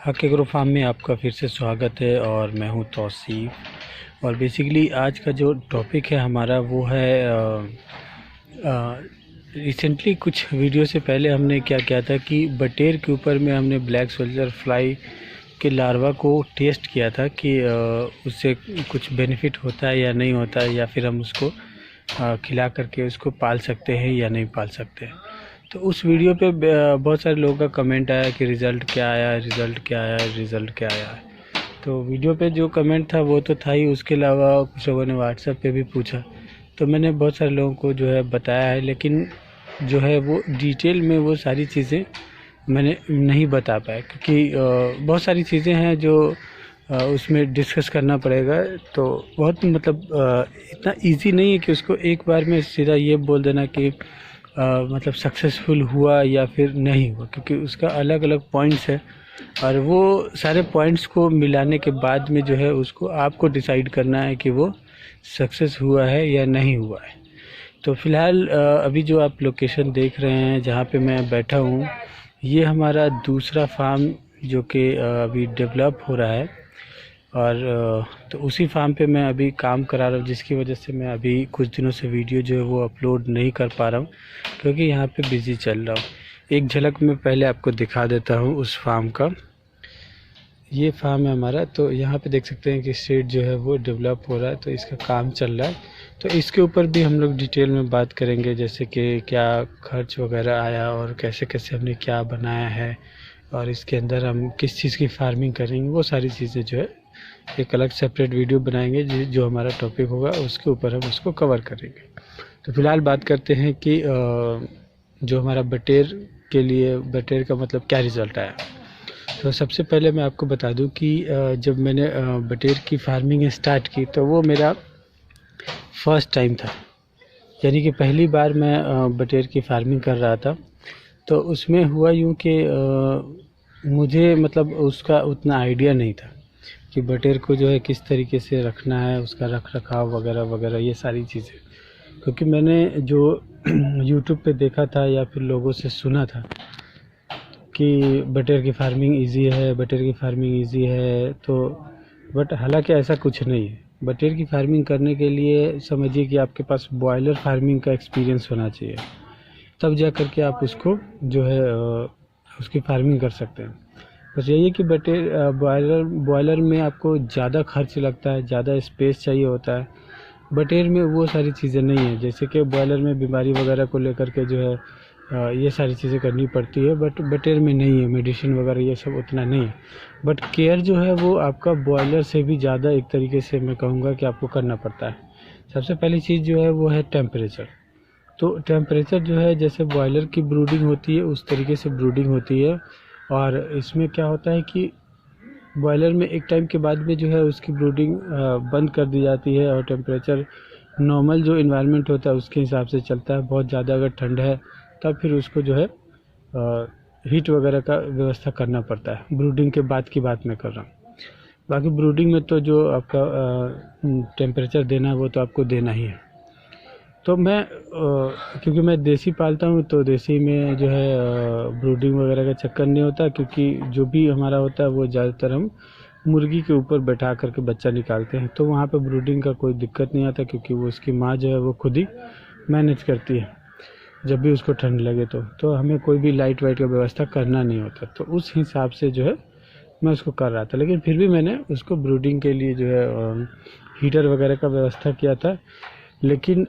हक agro farm में आपका फिर से स्वागत है और मैं हूं तौसीफ़। और बेसिकली आज का जो टॉपिक है हमारा वो है रिसेंटली कुछ वीडियो से पहले हमने क्या किया था कि बटेर के ऊपर में हमने ब्लैक सोल्जर फ्लाई के लार्वा को टेस्ट किया था कि उससे कुछ बेनिफिट होता है या नहीं होता है, या फिर हम उसको खिला करके उसको पाल सकते हैं या नहीं पाल सकते हैं। तो उस वीडियो पे बहुत सारे लोगों का कमेंट आया कि रिज़ल्ट क्या आया है, रिज़ल्ट क्या आया है, रिज़ल्ट क्या आया है। तो वीडियो पे जो कमेंट था वो तो था ही, उसके अलावा कुछ लोगों ने व्हाट्सएप पे भी पूछा। तो मैंने बहुत सारे लोगों को जो है बताया है, लेकिन जो है वो डिटेल में वो सारी चीज़ें मैंने नहीं बता पाया, क्योंकि बहुत सारी चीज़ें हैं जो उसमें डिस्कस करना पड़ेगा। तो बहुत मतलब इतना इजी नहीं है कि उसको एक बार में सीधा ये बोल देना कि मतलब सक्सेसफुल हुआ या फिर नहीं हुआ, क्योंकि उसका अलग अलग पॉइंट्स है और वो सारे पॉइंट्स को मिलाने के बाद में जो है उसको आपको डिसाइड करना है कि वो सक्सेस हुआ है या नहीं हुआ है। तो फ़िलहाल अभी जो आप लोकेशन देख रहे हैं जहाँ पे मैं बैठा हूँ, ये हमारा दूसरा फार्म जो कि अभी डेवलप हो रहा है। और तो उसी फार्म पे मैं अभी काम करा रहा हूँ, जिसकी वजह से मैं अभी कुछ दिनों से वीडियो जो है वो अपलोड नहीं कर पा रहा हूँ, क्योंकि यहाँ पे बिज़ी चल रहा हूँ। एक झलक मैं पहले आपको दिखा देता हूँ उस फार्म का। ये फार्म है हमारा, तो यहाँ पे देख सकते हैं कि शेड जो है वो डेवलप हो रहा है, तो इसका काम चल रहा है। तो इसके ऊपर भी हम लोग डिटेल में बात करेंगे, जैसे कि क्या खर्च वगैरह आया और कैसे कैसे हमने क्या बनाया है और इसके अंदर हम किस चीज़ की फार्मिंग करेंगे, वो सारी चीज़ें जो है एक अलग सेपरेट वीडियो बनाएंगे। जो हमारा टॉपिक होगा उसके ऊपर हम उसको कवर करेंगे। तो फिलहाल बात करते हैं कि जो हमारा बटेर के लिए, बटेर का मतलब क्या रिज़ल्ट आया। तो सबसे पहले मैं आपको बता दूं कि जब मैंने बटेर की फार्मिंग स्टार्ट की तो वो मेरा फर्स्ट टाइम था, यानी कि पहली बार मैं बटेर की फार्मिंग कर रहा था। तो उसमें हुआ यूँ कि मुझे मतलब उसका उतना आइडिया नहीं था कि बटेर को जो है किस तरीके से रखना है, उसका रख रखाव वगैरह वगैरह ये सारी चीज़ें, क्योंकि मैंने जो यूट्यूब पे देखा था या फिर लोगों से सुना था कि बटेर की फार्मिंग इजी है, बटेर की फार्मिंग इजी है। तो बट हालांकि ऐसा कुछ नहीं है। बटेर की फार्मिंग करने के लिए समझिए कि आपके पास बॉयलर फार्मिंग का एक्सपीरियंस होना चाहिए, तब जा कर के आप उसको जो है उसकी फार्मिंग कर सकते हैं। बस यही है कि बटेर बॉयलर में आपको ज़्यादा खर्च लगता है, ज़्यादा स्पेस चाहिए होता है। बटेर में वो सारी चीज़ें नहीं है, जैसे कि बॉयलर में बीमारी वगैरह को लेकर के जो है ये सारी चीज़ें करनी पड़ती है, बट बटेर में नहीं है, मेडिसिन वगैरह ये सब उतना नहीं है। बट केयर जो है वो आपका बॉयलर से भी ज़्यादा एक तरीके से मैं कहूँगा कि आपको करना पड़ता है। सबसे पहली चीज़ जो है वो है टेम्परेचर। तो टेम्परेचर जो है जैसे बॉयलर की ब्रूडिंग होती है उस तरीके से ब्रूडिंग होती है। और इसमें क्या होता है कि बॉयलर में एक टाइम के बाद में जो है उसकी ब्रूडिंग बंद कर दी जाती है और टेम्परेचर नॉर्मल जो इन्वायरमेंट होता है उसके हिसाब से चलता है। बहुत ज़्यादा अगर ठंड है तब फिर उसको जो है हीट वगैरह का व्यवस्था करना पड़ता है। ब्रूडिंग के बाद की बात मैं कर रहा हूँ, बाकी ब्रूडिंग में तो जो आपका टेम्परेचर देना है वो तो आपको देना ही है। तो मैं क्योंकि मैं देसी पालता हूँ तो देसी में जो है ब्रूडिंग वगैरह का चक्कर नहीं होता, क्योंकि जो भी हमारा होता है वो ज़्यादातर हम मुर्गी के ऊपर बैठा करके बच्चा निकालते हैं। तो वहाँ पे ब्रूडिंग का कोई दिक्कत नहीं आता, क्योंकि वो उसकी माँ जो है वो खुद ही मैनेज करती है जब भी उसको ठंड लगे। तो हमें कोई भी लाइट वाइट का व्यवस्था करना नहीं होता। तो उस हिसाब से जो है मैं उसको कर रहा था, लेकिन फिर भी मैंने उसको ब्रूडिंग के लिए जो है हीटर वगैरह का व्यवस्था किया था। लेकिन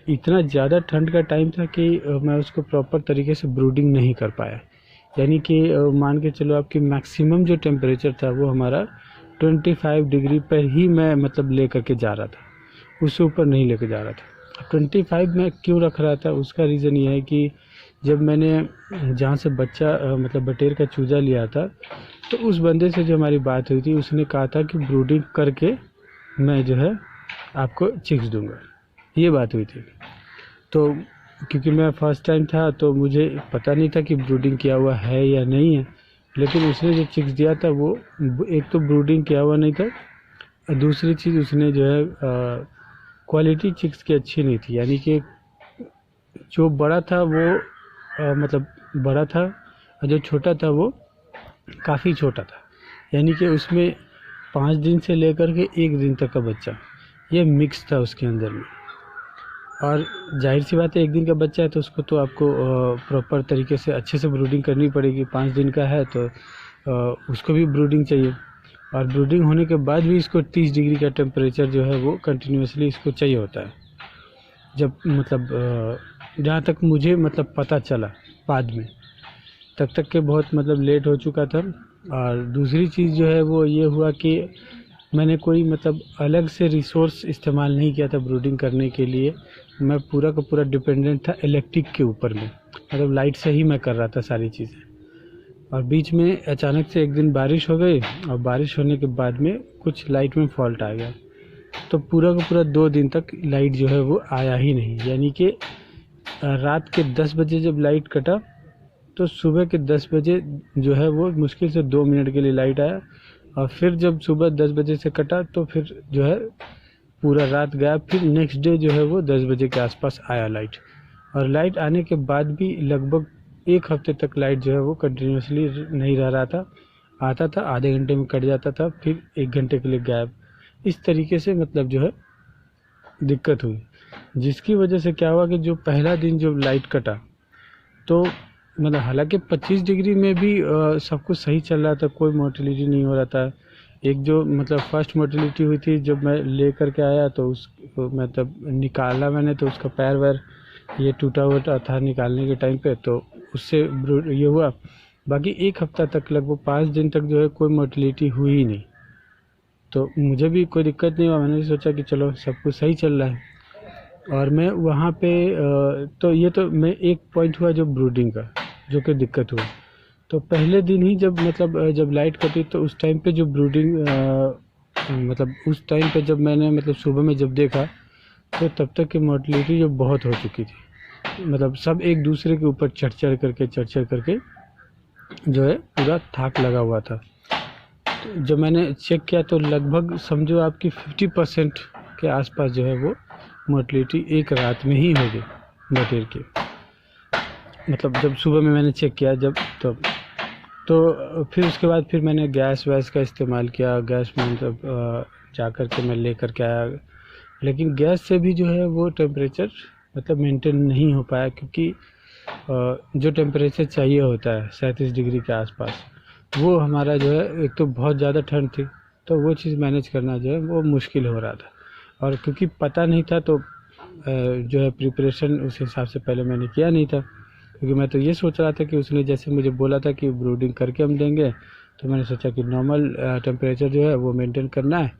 इतना ज़्यादा ठंड का टाइम था कि मैं उसको प्रॉपर तरीके से ब्रूडिंग नहीं कर पाया। यानी कि मान के चलो आपकी मैक्सिमम जो टेम्परेचर था वो हमारा 25 डिग्री पर ही मैं मतलब ले करके जा रहा था, उससे ऊपर नहीं लेके जा रहा था। 25 में क्यों रख रहा था, उसका रीज़न ये है कि जब मैंने जहाँ से बच्चा मतलब बटेर का चूजा लिया था, तो उस बंदे से जो हमारी बात हुई थी उसने कहा था कि ब्रूडिंग करके मैं जो है आपको चिक्स दूंगा, ये बात हुई थी। तो क्योंकि मैं फर्स्ट टाइम था तो मुझे पता नहीं था कि ब्रूडिंग किया हुआ है या नहीं है, लेकिन उसने जो चिक्स दिया था वो एक तो ब्रूडिंग किया हुआ नहीं था, और दूसरी चीज़ उसने जो है क्वालिटी चिक्स की अच्छी नहीं थी। यानी कि जो बड़ा था वो मतलब बड़ा था और जो छोटा था वो काफ़ी छोटा था, यानी कि उसमें 5 दिन से लेकर के 1 दिन तक का बच्चा ये मिक्स था उसके अंदर में। और जाहिर सी बात है, 1 दिन का बच्चा है तो उसको तो आपको प्रॉपर तरीके से अच्छे से ब्रूडिंग करनी पड़ेगी। 5 दिन का है तो उसको भी ब्रूडिंग चाहिए, और ब्रूडिंग होने के बाद भी इसको 30 डिग्री का टेम्परेचर जो है वो कंटिन्यूसली इसको चाहिए होता है। जब मतलब जहाँ तक मुझे मतलब पता चला बाद में, तब तक के बहुत मतलब लेट हो चुका था। और दूसरी चीज़ जो है वो ये हुआ कि मैंने कोई मतलब अलग से रिसोर्स इस्तेमाल नहीं किया था ब्रूडिंग करने के लिए। मैं पूरा का पूरा डिपेंडेंट था इलेक्ट्रिक के ऊपर में, मतलब लाइट से ही मैं कर रहा था सारी चीज़ें। और बीच में अचानक से एक दिन बारिश हो गई, और बारिश होने के बाद में कुछ लाइट में फॉल्ट आ गया, तो पूरा का पूरा 2 दिन तक लाइट जो है वो आया ही नहीं। यानी कि रात के 10 बजे जब लाइट कटा तो सुबह के 10 बजे जो है वो मुश्किल से 2 मिनट के लिए लाइट आया, और फिर जब सुबह 10 बजे से कटा तो फिर जो है पूरा रात गया। फिर नेक्स्ट डे जो है वो 10 बजे के आसपास आया लाइट, और लाइट आने के बाद भी लगभग 1 हफ्ते तक लाइट जो है वो कंटिन्यूसली नहीं रह रहा था। आता था, आधे घंटे में कट जाता था, फिर 1 घंटे के लिए गायब। इस तरीके से मतलब जो है दिक्कत हुई, जिसकी वजह से क्या हुआ कि जो पहला दिन जो लाइट कटा तो मतलब हालांकि 25 डिग्री में भी सब कुछ सही चल रहा था, कोई मोर्टेलिटी नहीं हो रहा था। एक जो मतलब फर्स्ट मोर्टेलिटी हुई थी जब मैं ले करके आया तो उस मतलब निकाला मैंने, तो उसका पैर वैर ये टूटा हुआ था निकालने के टाइम पे, तो उससे ये हुआ। बाकी 1 हफ्ता तक लगभग 5 दिन तक जो है कोई मोर्टेलिटी हुई ही नहीं, तो मुझे भी कोई दिक्कत नहीं हुआ। मैंने सोचा कि चलो सब कुछ सही चल रहा है। और मैं वहाँ पे तो ये तो मैं एक पॉइंट हुआ जो ब्रूडिंग का, जो कि दिक्कत हुआ। तो पहले दिन ही जब मतलब जब लाइट कटी तो उस टाइम पे जो ब्रूडिंग मतलब उस टाइम पे जब मैंने मतलब सुबह में जब देखा तो तब तक की मोर्टेलिटी जो बहुत हो चुकी थी। मतलब सब एक दूसरे के ऊपर चढ़ चढ़ करके जो है पूरा थाक लगा हुआ था। तो जब मैंने चेक किया तो लगभग समझो आपकी 50% के आसपास जो है वो मोर्टेलिटी एक रात में ही हो गई बटेर की। मतलब जब सुबह में मैंने चेक किया जब तब तो फिर उसके बाद फिर मैंने गैस वैस का इस्तेमाल किया। गैस में मतलब जा कर के मैं ले कर के आया, लेकिन गैस से भी जो है वो टेम्परेचर मतलब मेंटेन नहीं हो पाया, क्योंकि जो टेम्परेचर चाहिए होता है 37 डिग्री के आसपास, वो हमारा जो है एक तो बहुत ज़्यादा ठंड थी, तो वो चीज़ मैनेज करना जो है वो मुश्किल हो रहा था। और क्योंकि पता नहीं था तो जो है प्रिपरेशन उस हिसाब से पहले मैंने किया नहीं था, क्योंकि मैं तो ये सोच रहा था कि उसने जैसे मुझे बोला था कि ब्रूडिंग करके हम देंगे, तो मैंने सोचा कि नॉर्मल टेम्परेचर जो है वो मेंटेन करना है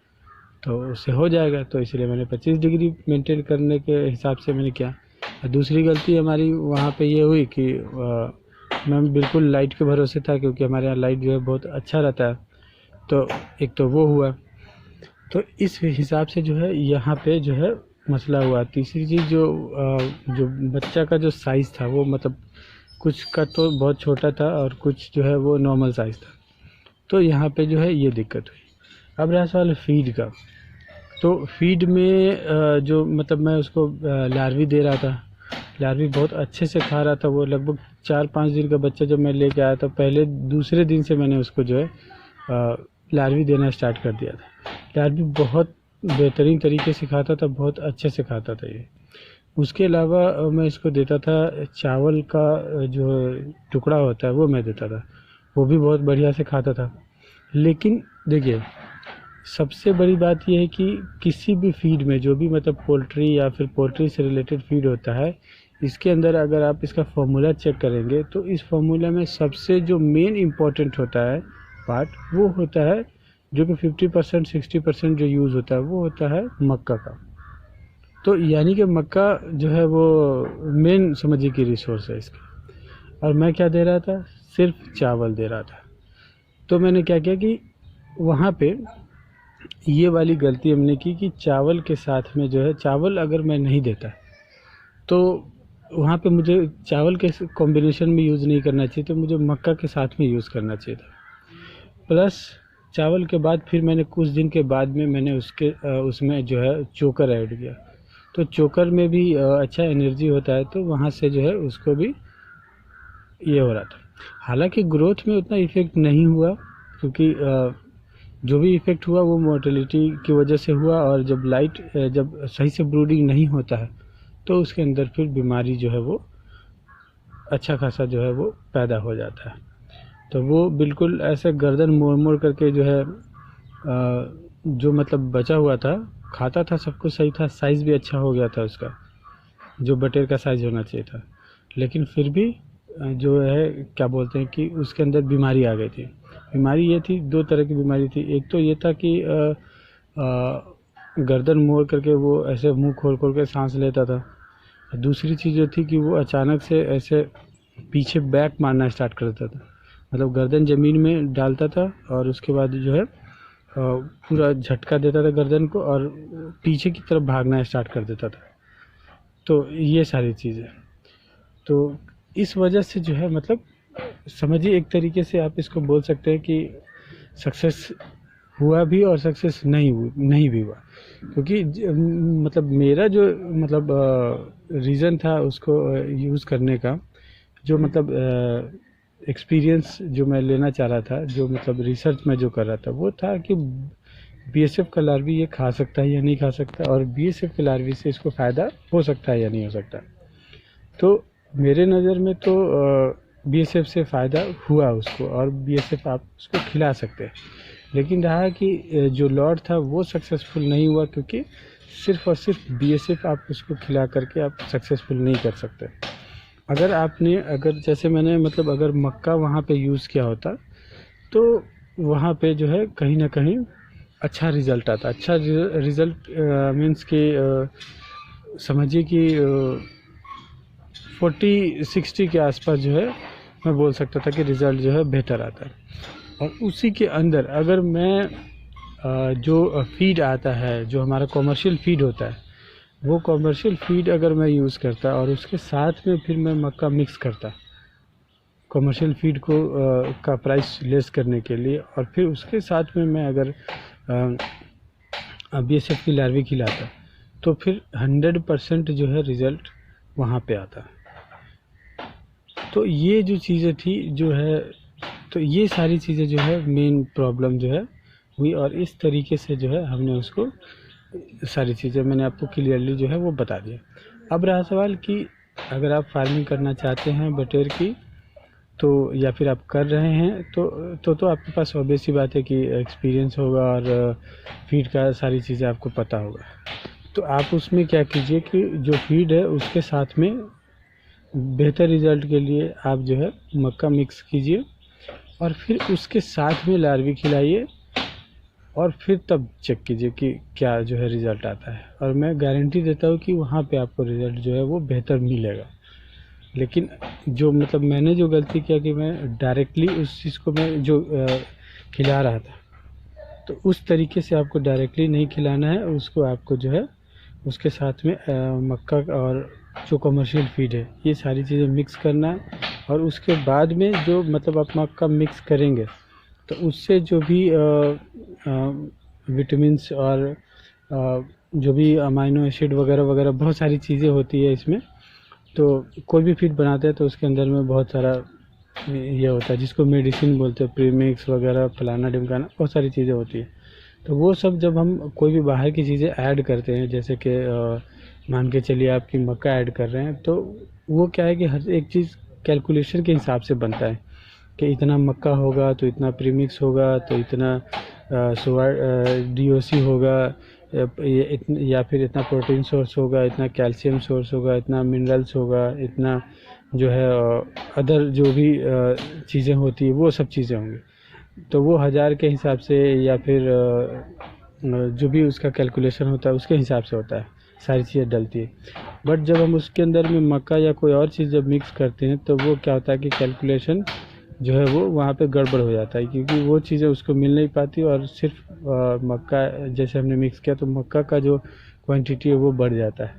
तो उससे हो जाएगा, तो इसलिए मैंने 25 डिग्री मेंटेन करने के हिसाब से मैंने किया। दूसरी गलती हमारी वहाँ पे ये हुई कि मैं बिल्कुल लाइट के भरोसे था, क्योंकि हमारे यहाँ लाइट जो है बहुत अच्छा रहता है, तो एक तो वो हुआ। तो इस हिसाब से जो है यहाँ पे जो है मसला हुआ। तीसरी चीज़ जो बच्चा का जो साइज़ था वो मतलब कुछ का तो बहुत छोटा था और कुछ जो है वो नॉर्मल साइज़ था, तो यहाँ पे जो है ये दिक्कत हुई। अब रहा सवाल फीड का, तो फीड में जो मतलब मैं उसको लार्वी दे रहा था, लार्वी बहुत अच्छे से खा रहा था। वो लगभग 4-5 दिन का बच्चा जब मैं लेके आया था, पहले दूसरे दिन से मैंने उसको जो है लार्वी देना स्टार्ट कर दिया था। लार्वी बहुत बेहतरीन तरीके से खाता था, बहुत अच्छे से खाता था ये। उसके अलावा मैं इसको देता था चावल का जो टुकड़ा होता है वो मैं देता था, वो भी बहुत बढ़िया से खाता था। लेकिन देखिए सबसे बड़ी बात यह है कि किसी भी फीड में जो भी मतलब पोल्ट्री या फिर पोल्ट्री से रिलेटेड फीड होता है, इसके अंदर अगर आप इसका फॉर्मूला चेक करेंगे तो इस फॉर्मूला में सबसे जो मेन इम्पॉर्टेंट होता है पार्ट वो होता है जो कि 50% 60% जो यूज़ होता है वो होता है मक्का का। तो यानी कि मक्का जो है वो मेन समझिए कि रिसोर्स है इसका। और मैं क्या दे रहा था, सिर्फ चावल दे रहा था। तो मैंने क्या किया कि वहाँ पे ये वाली गलती हमने की कि चावल के साथ में जो है, चावल अगर मैं नहीं देता तो वहाँ पे मुझे चावल के कॉम्बिनेशन में यूज़ नहीं करना चाहिए, तो मुझे मक्का के साथ में यूज़ करना चाहिए था। प्लस चावल के बाद फिर मैंने कुछ दिन के बाद में मैंने उसमें जो है चोकर ऐड किया, तो चोकर में भी अच्छा एनर्जी होता है, तो वहाँ से जो है उसको भी ये हो रहा था। हालांकि ग्रोथ में उतना इफ़ेक्ट नहीं हुआ, क्योंकि जो भी इफ़ेक्ट हुआ वो मोर्टेलिटी की वजह से हुआ। और जब सही से ब्रूडिंग नहीं होता है तो उसके अंदर फिर बीमारी जो है वो अच्छा खासा जो है वो पैदा हो जाता है। तो वो बिल्कुल ऐसे गर्दन मोड़ मोड़ करके जो है जो मतलब बचा हुआ था, खाता था, सब कुछ सही था, साइज़ भी अच्छा हो गया था उसका, जो बटेर का साइज़ होना चाहिए था। लेकिन फिर भी जो है क्या बोलते हैं कि उसके अंदर बीमारी आ गई थी। बीमारी ये थी, दो तरह की बीमारी थी। एक तो ये था कि गर्दन मोड़ करके वो ऐसे मुंह खोल खोल के सांस लेता था। दूसरी चीज़ जो थी कि वो अचानक से ऐसे पीछे बैक मारना स्टार्ट कर देता था, मतलब गर्दन ज़मीन में डालता था और उसके बाद जो है पूरा झटका देता था गर्दन को और पीछे की तरफ भागना स्टार्ट कर देता था। तो ये सारी चीज़ें, तो इस वजह से जो है मतलब समझिए एक तरीके से आप इसको बोल सकते हैं कि सक्सेस हुआ भी और सक्सेस नहीं भी हुआ। क्योंकि मतलब मेरा जो मतलब रीज़न था उसको यूज़ करने का, जो मतलब एक्सपीरियंस जो मैं लेना चाह रहा था, जो मतलब रिसर्च में जो कर रहा था, वो था कि बीएसएफ का लार्वी ये खा सकता है या नहीं खा सकता, और बीएसएफ के लार्वी से इसको फ़ायदा हो सकता है या नहीं हो सकता। तो मेरे नज़र में तो बीएसएफ से फ़ायदा हुआ उसको, और बीएसएफ आप उसको खिला सकते हैं। लेकिन रहा कि जो लॉट था वो सक्सेसफुल नहीं हुआ, क्योंकि सिर्फ़ और सिर्फ बीएसएफ आप उसको खिला करके आप सक्सेसफुल नहीं कर सकते। अगर जैसे मैंने मतलब अगर मक्का वहाँ पे यूज़ किया होता तो वहाँ पे जो है कहीं ना कहीं अच्छा रिज़ल्ट आता। अच्छा रिज़ल्ट मीन्स कि समझिए कि 40-60 के आसपास जो है मैं बोल सकता था कि रिज़ल्ट जो है बेहतर आता है। और उसी के अंदर अगर मैं जो फीड आता है, जो हमारा कॉमर्शियल फीड होता है, वो कॉमर्शियल फीड अगर मैं यूज़ करता और उसके साथ में फिर मैं मक्का मिक्स करता कॉमर्शियल फीड को का प्राइस लेस करने के लिए, और फिर उसके साथ में मैं अगर बीएसएफ की लार्वी खिलाता, तो फिर 100% जो है रिज़ल्ट वहाँ पे आता। तो ये जो चीज़ें थी जो है, तो ये सारी चीज़ें जो है मेन प्रॉब्लम जो है हुई, और इस तरीके से जो है हमने उसको सारी चीज़ें मैंने आपको क्लियरली जो है वो बता दिया। अब रहा सवाल कि अगर आप फार्मिंग करना चाहते हैं बटेर की, तो या फिर आप कर रहे हैं तो आपके पास ऑब्वियस सी बात है कि एक्सपीरियंस होगा और फीड का सारी चीज़ें आपको पता होगा। तो आप उसमें क्या कीजिए कि जो फीड है उसके साथ में बेहतर रिज़ल्ट के लिए आप जो है मक्का मिक्स कीजिए, और फिर उसके साथ में लार्वी खिलाइए, और फिर तब चेक कीजिए कि क्या जो है रिज़ल्ट आता है। और मैं गारंटी देता हूँ कि वहाँ पे आपको रिज़ल्ट जो है वो बेहतर मिलेगा। लेकिन जो मतलब मैंने जो गलती किया कि मैं डायरेक्टली उस चीज़ को मैं जो खिला रहा था, तो उस तरीके से आपको डायरेक्टली नहीं खिलाना है उसको। आपको जो है उसके साथ में मक्का और जो कमर्शियल फीड है ये सारी चीज़ें मिक्स करना है, और उसके बाद में जो मतलब आप मक्का मिक्स करेंगे तो उससे जो भी विटामिन्स और जो भी अमाइनो एसिड वगैरह वगैरह बहुत सारी चीज़ें होती है इसमें। तो कोई भी फीड बनाते हैं तो उसके अंदर में बहुत सारा ये होता है जिसको मेडिसिन बोलते हैं, प्रीमिक्स वगैरह फलाना ढिमकाना, बहुत सारी चीज़ें होती है। तो वो सब जब हम कोई भी बाहर की चीज़ें ऐड करते हैं, जैसे कि मान के चलिए आपकी मक्का ऐड कर रहे हैं, तो वो क्या है कि हर एक चीज़ कैलकुलेशन के हिसाब से बनता है कि इतना मक्का होगा तो इतना प्रीमिक्स होगा, तो इतना DOC होगा, या फिर इतना प्रोटीन सोर्स होगा, इतना कैल्शियम सोर्स होगा, इतना मिनरल्स होगा, इतना जो है अदर जो भी चीज़ें होती है वो सब चीज़ें होंगी। तो वो 1000 के हिसाब से या फिर जो भी उसका कैलकुलेशन होता है उसके हिसाब से होता है, सारी चीज़ें डलती है। बट जब हम उसके अंदर में मक्का या कोई और चीज़ जब मिक्स करते हैं तो वो क्या होता है कि कैलकुलेशन जो है वो वहाँ पे गड़बड़ हो जाता है, क्योंकि वो चीज़ें उसको मिल नहीं पाती, और सिर्फ मक्का जैसे हमने मिक्स किया तो मक्का का जो क्वांटिटी है वो बढ़ जाता है,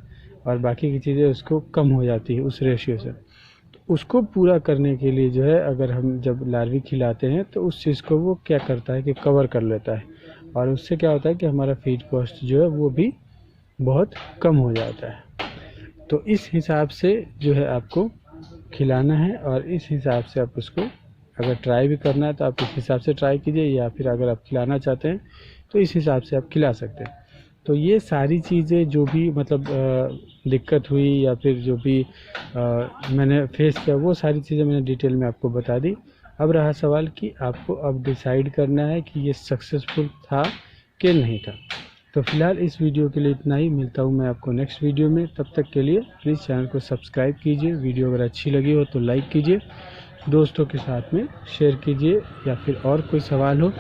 और बाकी की चीज़ें उसको कम हो जाती है उस रेशियो से। तो उसको पूरा करने के लिए जो है अगर हम जब लार्वी खिलाते हैं तो उस चीज़ को वो क्या करता है कि कवर कर लेता है, और उससे क्या होता है कि हमारा फीड कॉस्ट जो है वो भी बहुत कम हो जाता है। तो इस हिसाब से जो है आपको खिलाना है और इस हिसाब से आप उसको अगर ट्राई भी करना है तो आप इस हिसाब से ट्राई कीजिए, या फिर अगर आप खिलाना चाहते हैं तो इस हिसाब से आप खिला सकते हैं। तो ये सारी चीज़ें जो भी मतलब दिक्कत हुई या फिर जो भी मैंने फेस किया, वो सारी चीज़ें मैंने डिटेल में आपको बता दी। अब रहा सवाल कि आपको अब डिसाइड करना है कि ये सक्सेसफुल था कि नहीं था। तो फिलहाल इस वीडियो के लिए इतना ही। मिलता हूँ मैं आपको नेक्स्ट वीडियो में। तब तक के लिए प्लीज़ चैनल को सब्सक्राइब कीजिए। वीडियो अगर अच्छी लगी हो तो लाइक कीजिए, दोस्तों के साथ में शेयर कीजिए, या फिर और कोई सवाल हो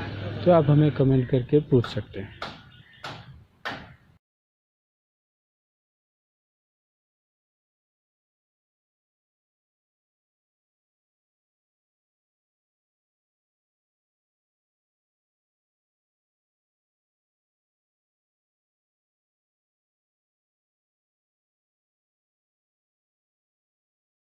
तो आप हमें कमेंट करके पूछ सकते हैं।